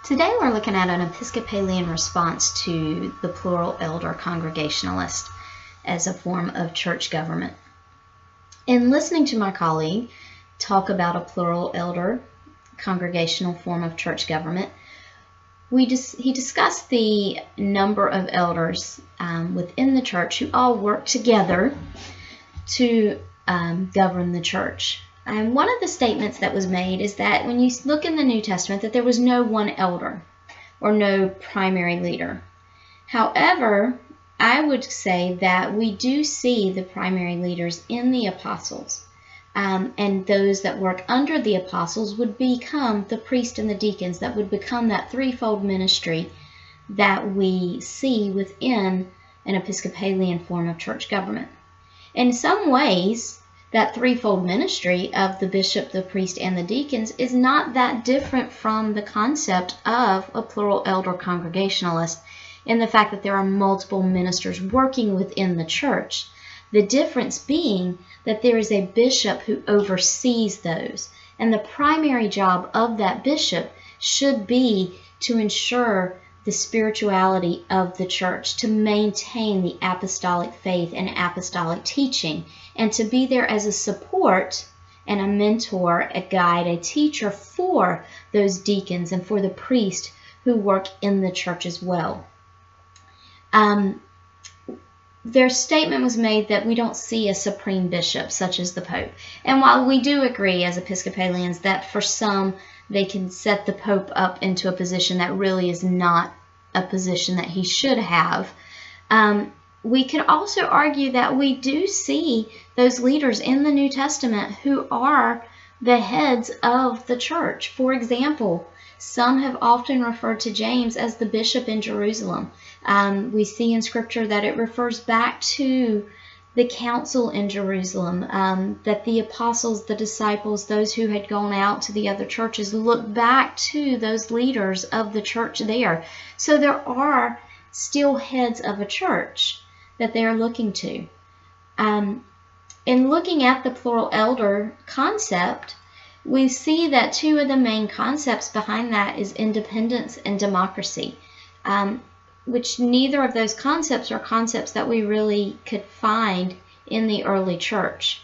Today we're looking at an Episcopalian response to the Plural-Elder Congregationalist as a form of church government. In listening to my colleague talk about a Plural-Elder congregational form of church government, he discussed the number of elders within the church who all work together to govern the church. And one of the statements that was made is that when you look in the New Testament, that there was no one elder or no primary leader. However, I would say that we do see the primary leaders in the apostles, and those that work under the apostles would become the priest and the deacons, that would become that threefold ministry that we see within an Episcopalian form of church government. In some ways, that threefold ministry of the bishop, the priest, and the deacons is not that different from the concept of a plural-elder congregationalist in the fact that there are multiple ministers working within the church. The difference being that there is a bishop who oversees those, and the primary job of that bishop should be to ensure the spirituality of the church, to maintain the apostolic faith and apostolic teaching, and to be there as a support and a mentor, a guide, a teacher for those deacons and for the priest who work in the church as well. Their statement was made that we don't see a supreme bishop such as the Pope. And while we do agree as Episcopalians that for some they can set the Pope up into a position that really is not a position that he should have, we could also argue that we do see those leaders in the New Testament who are the heads of the church. For example, some have often referred to James as the bishop in Jerusalem. We see in Scripture that it refers back to the council in Jerusalem, that the apostles, the disciples, those who had gone out to the other churches, look back to those leaders of the church there. So there are still heads of a church that they are looking to. In looking at the plural-elder concept, we see that two of the main concepts behind that is independence and democracy, which neither of those concepts are concepts that we really could find in the early church.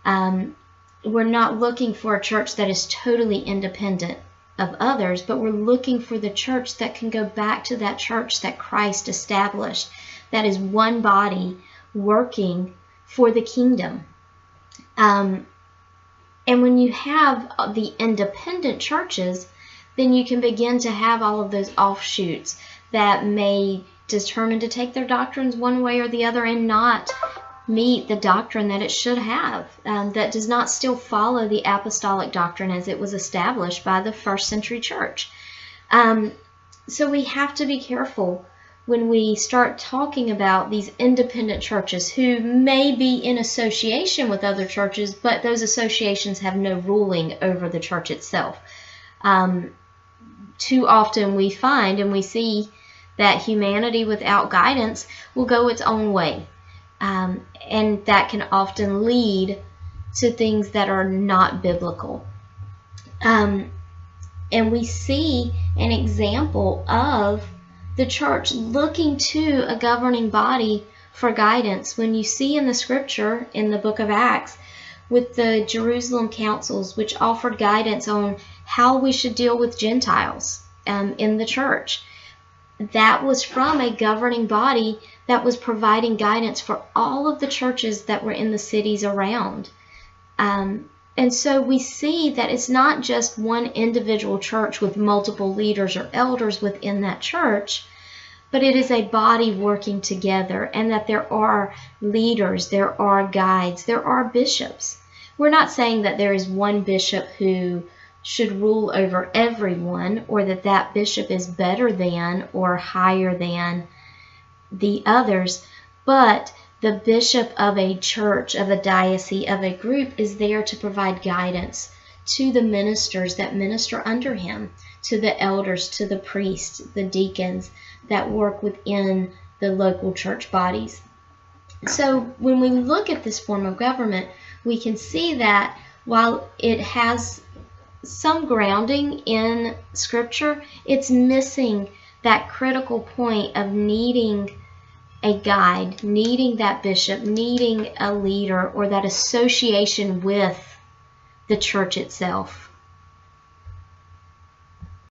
We're not looking for a church that is totally independent of others, but we're looking for the church that can go back to that church that Christ established, that is one body working for the kingdom. And when you have the independent churches, then you can begin to have all of those offshoots that may determine to take their doctrines one way or the other and not meet the doctrine that it should have, that does not still follow the apostolic doctrine as it was established by the first century church. So we have to be careful when we start talking about these independent churches who may be in association with other churches, but those associations have no ruling over the church itself. Too often we find and we see that humanity without guidance will go its own way. And that can often lead to things that are not biblical. And we see an example of the church looking to a governing body for guidance when you see in the Scripture, in the book of Acts, with the Jerusalem councils, which offered guidance on how we should deal with Gentiles in the church. That was from a governing body that was providing guidance for all of the churches that were in the cities around. And so we see that it's not just one individual church with multiple leaders or elders within that church, but it is a body working together, and that there are leaders, there are guides, there are bishops. We're not saying that there is one bishop who should rule over everyone, or that that bishop is better than or higher than the others, but the bishop of a church, of a diocese, of a group is there to provide guidance to the ministers that minister under him, to the elders, to the priests, the deacons that work within the local church bodies. So when we look at this form of government, we can see that while it has some grounding in Scripture, it's missing that critical point of needing a guide, needing that bishop, needing a leader, or that association with the church itself.